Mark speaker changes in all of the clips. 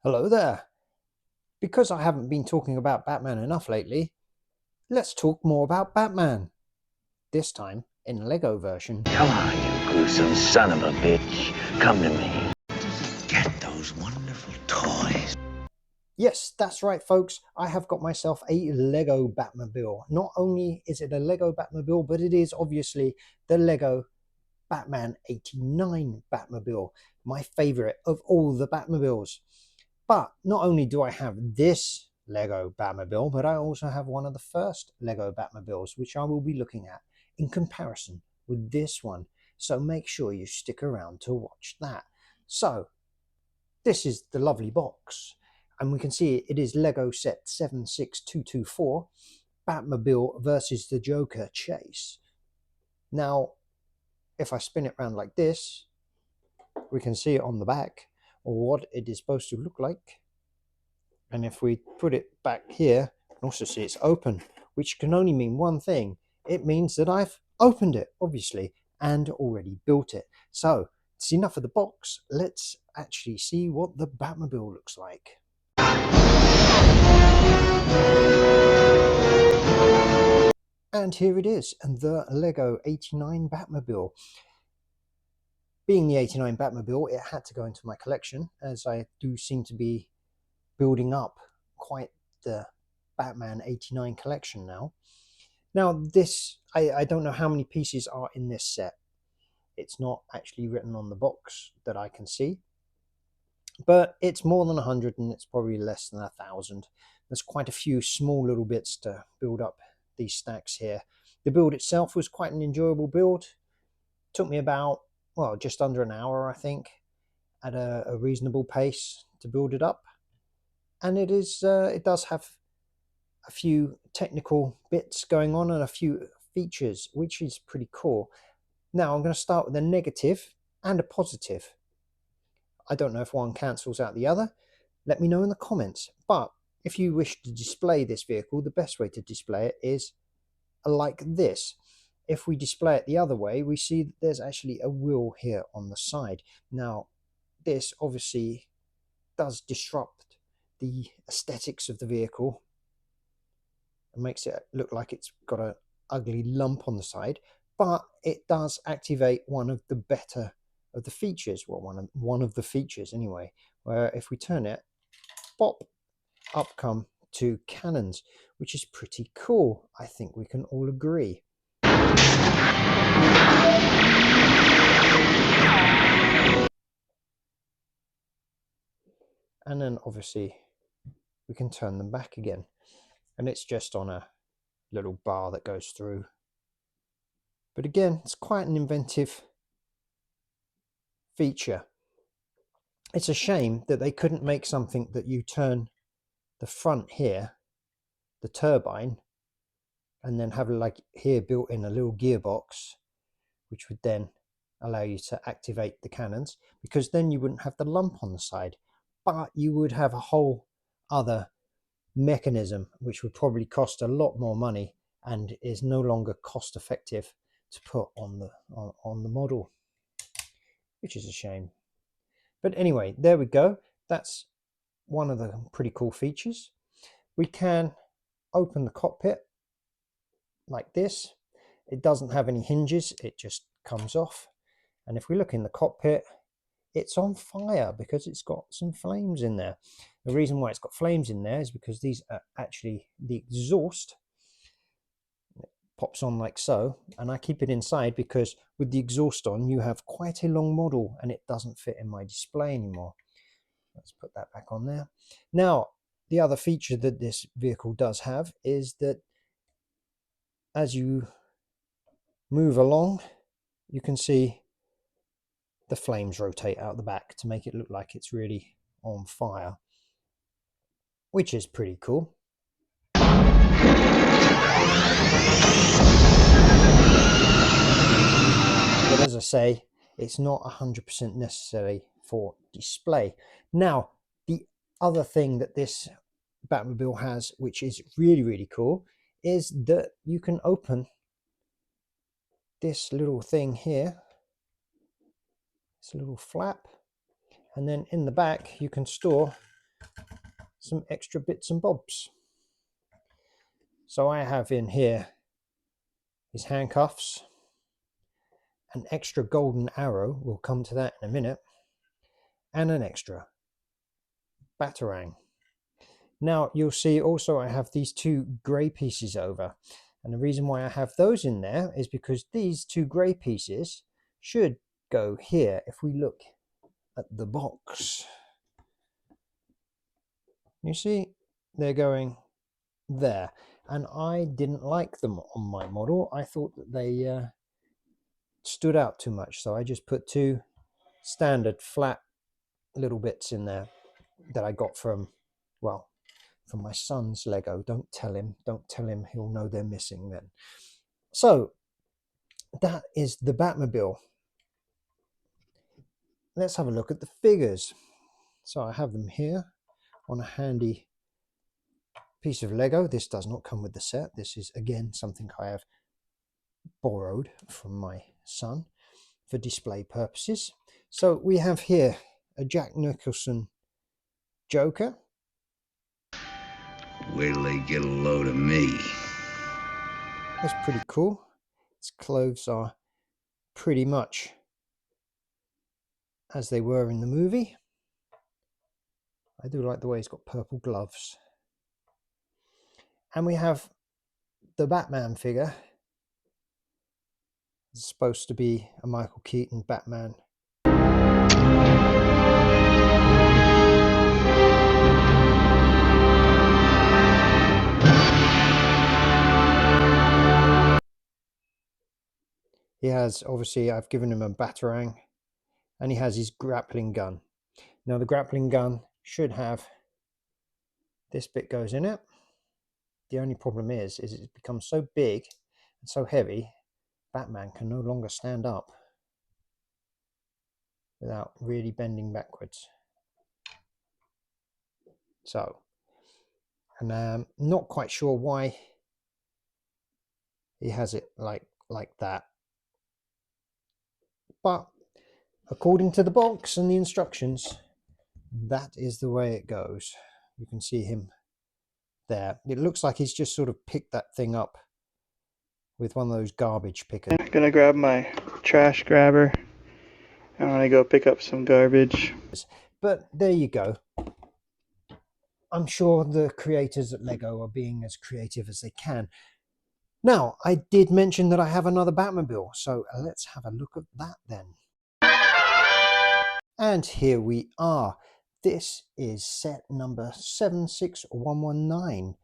Speaker 1: Hello there. Because I haven't been talking about Batman enough lately, let's talk more about Batman. This time in Lego version.
Speaker 2: Come on, you gruesome son of a bitch. Come to me. Get those wonderful toys.
Speaker 1: Yes, that's right, folks. I have got myself a Lego Batmobile. Not only is it a Lego Batmobile, but it is obviously the Lego Batman 89 Batmobile, my favorite of all the Batmobiles. But not only do I have this Lego Batmobile, but I also have one of the first Lego Batmobiles, which I will be looking at in comparison with this one. So make sure you stick around to watch that. So this is the lovely box, and we can see it is Lego set 76224, Batmobile versus the Joker Chase. Now, if I spin it around like this, we can see it on the back, or what it is supposed to look like. And if we put it back here, you can also see it's open, which can only mean one thing. It means that I've opened it, obviously, and already built it. So it's enough of the box. Let's actually see what the Batmobile looks like. And here it is, the Lego 89 Batmobile. Being the 89 Batmobile, it had to go into my collection, as I do seem to be building up quite the Batman 89 collection now. Now this, I don't know how many pieces are in this set. It's not actually written on the box that I can see, but it's more than 100 and it's probably less than 1,000. There's quite a few small little bits to build up these stacks here. The build itself was quite an enjoyable build. Took me about, well, just under an hour, I think, at a reasonable pace to build it up. And it does have a few technical bits going on and a few features, which is pretty cool. Now I'm going to start with a negative and a positive. I don't know if one cancels out the other. Let me know in the comments. But if you wish to display this vehicle, the best way to display it is like this. If we display it the other way, we see that there's actually a wheel here on the side. Now, this obviously does disrupt the aesthetics of the vehicle. It makes it look like it's got an ugly lump on the side, but it does activate one of the better of the features. Well, one of the features anyway, where if we turn it, pop, up come two cannons, which is pretty cool. I think we can all agree. And then obviously we can turn them back again, and it's just on a little bar that goes through. But again, it's quite an inventive feature. It's a shame that they couldn't make something that you turn the front here, the turbine, and then have like here built in a little gearbox, which would then allow you to activate the cannons, because then you wouldn't have the lump on the side, but you would have a whole other mechanism which would probably cost a lot more money and is no longer cost effective to put on the model, which is a shame. But anyway, there we go. That's one of the pretty cool features. We can open the cockpit like this. It doesn't have any hinges, it just comes off. And if we look in the cockpit, it's on fire because it's got some flames in there. The reason why it's got flames in there is because these are actually the exhaust. It pops on like so, and I keep it inside because with the exhaust on, you have quite a long model and it doesn't fit in my display anymore. Let's put that back on there. Now, the other feature that this vehicle does have is that as you move along, you can see the flames rotate out the back to make it look like it's really on fire, which is pretty cool. But as I say, it's not 100% necessary for display. Now, the other thing that this Batmobile has, which is really, really cool, is that you can open this little thing here, this little flap, and then in the back you can store some extra bits and bobs. So I have in here his handcuffs, an extra golden arrow, we'll come to that in a minute, and an extra batarang. Now you'll see also I have these two grey pieces over, and the reason why I have those in there is because these two grey pieces should go here. If we look at the box, you see they're going there, and I didn't like them on my model. I thought that they stood out too much, so I just put two standard flat little bits in there that I got from, well, from my son's Lego. Don't tell him, he'll know they're missing then. So that is the Batmobile. Let's have a look at the figures. So I have them here on a handy piece of Lego. This does not come with the set. This is again something I have borrowed from my son for display purposes. So we have here a Jack Nicholson Joker.
Speaker 2: Wait till they get a load of me.
Speaker 1: That's pretty cool. His clothes are pretty much as they were in the movie. I do like the way he's got purple gloves. And we have the Batman figure. It's supposed to be a Michael Keaton Batman. He has, obviously, I've given him a batarang, and he has his grappling gun. Now the grappling gun should have, this bit goes in it. The only problem is it's become so big and so heavy, Batman can no longer stand up without really bending backwards. So, and I'm not quite sure why he has it like that. But according to the box and the instructions, that is the way it goes. You can see him there. It looks like he's just sort of picked that thing up with one of those garbage pickers.
Speaker 3: I'm gonna grab my trash grabber. I'm gonna go pick up some garbage.
Speaker 1: But there you go. I'm sure the creators at Lego are being as creative as they can. Now, I did mention that I have another Batmobile, so let's have a look at that then. And here we are. This is set number 76119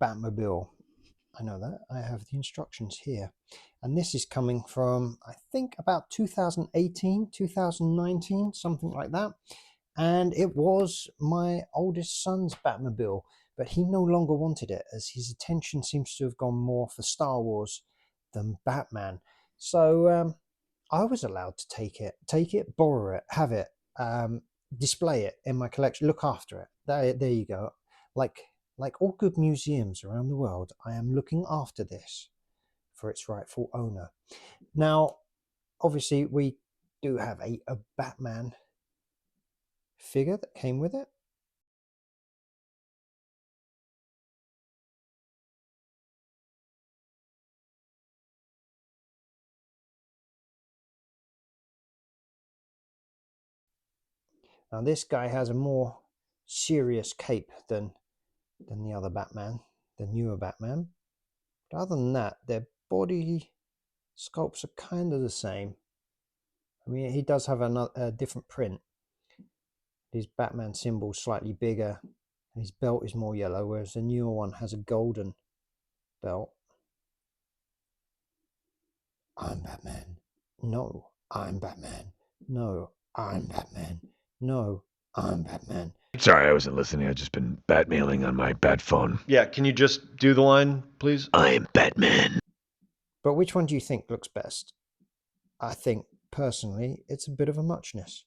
Speaker 1: Batmobile. I know that. I have the instructions here. And this is coming from, I think, about 2018, 2019, something like that. And it was my oldest son's Batmobile, but he no longer wanted it, as his attention seems to have gone more for Star Wars than Batman. So I was allowed to take it, borrow it, have it, display it in my collection, look after it. There you go. Like all good museums around the world, I am looking after this for its rightful owner. Now, obviously, we do have a Batman figure that came with it. Now this guy has a more serious cape than the other Batman, the newer Batman. But other than that, their body sculpts are kind of the same. I mean, he does have a different print. His Batman symbol slightly bigger, and his belt is more yellow, whereas the newer one has a golden belt. I'm Batman. No, I'm Batman. No, I'm Batman. No, I'm Batman.
Speaker 4: Sorry, I wasn't listening. I've just been Batmailing on my bat phone.
Speaker 5: Yeah, can you just do the line, please?
Speaker 4: I'm Batman.
Speaker 1: But which one do you think looks best? I think, personally, it's a bit of a muchness.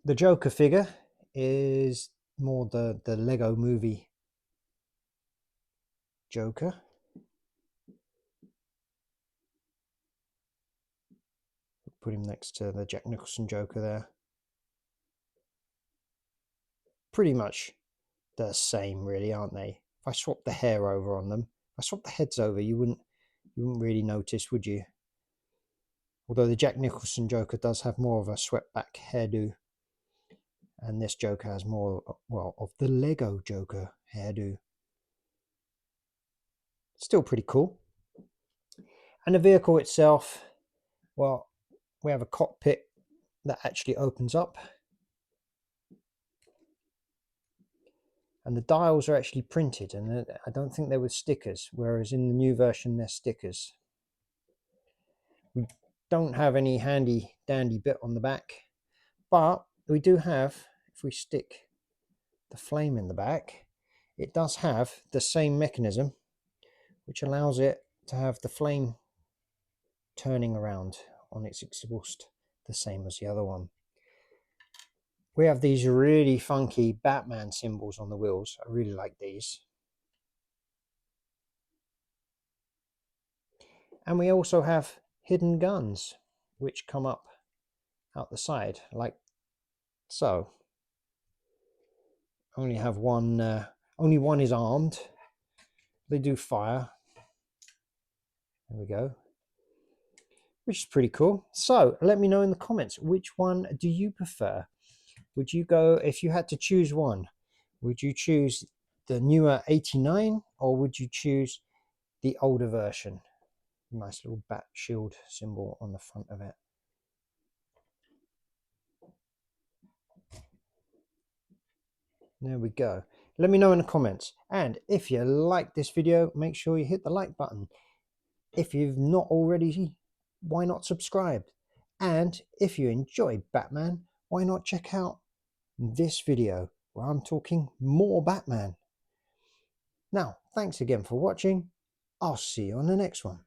Speaker 1: The Joker figure is more the Lego movie Joker. Put him next to the Jack Nicholson Joker there. pretty much the same, really, aren't they? If I swap the hair over on them, if I swap the heads over, you wouldn't really notice, would you? Although the Jack Nicholson Joker does have more of a swept back hairdo, and this Joker has more, well, of the Lego Joker hairdo. Still pretty cool. And the vehicle itself, well, we have a cockpit that actually opens up, and the dials are actually printed, and I don't think they were stickers, whereas in the new version they're stickers. We don't have any handy dandy bit on the back, but we do have, if we stick the flame in the back, it does have the same mechanism which allows it to have the flame turning around on its exhaust, the same as the other one. We have these really funky Batman symbols on the wheels. I really like these. And we also have hidden guns which come up out the side, like so. Only have one, only one is armed. They do fire. There we go. Which is pretty cool. So let me know in the comments, which one do you prefer? Would you go, if you had to choose one, would you choose the newer 89 or would you choose the older version? Nice little bat shield symbol on the front of it. There we go. Let me know in the comments. And if you like this video, make sure you hit the like button. If you've not already, why not subscribe? And if you enjoyed Batman, why not check out this video where I'm talking more Batman. Now, thanks again for watching. I'll see you on the next one.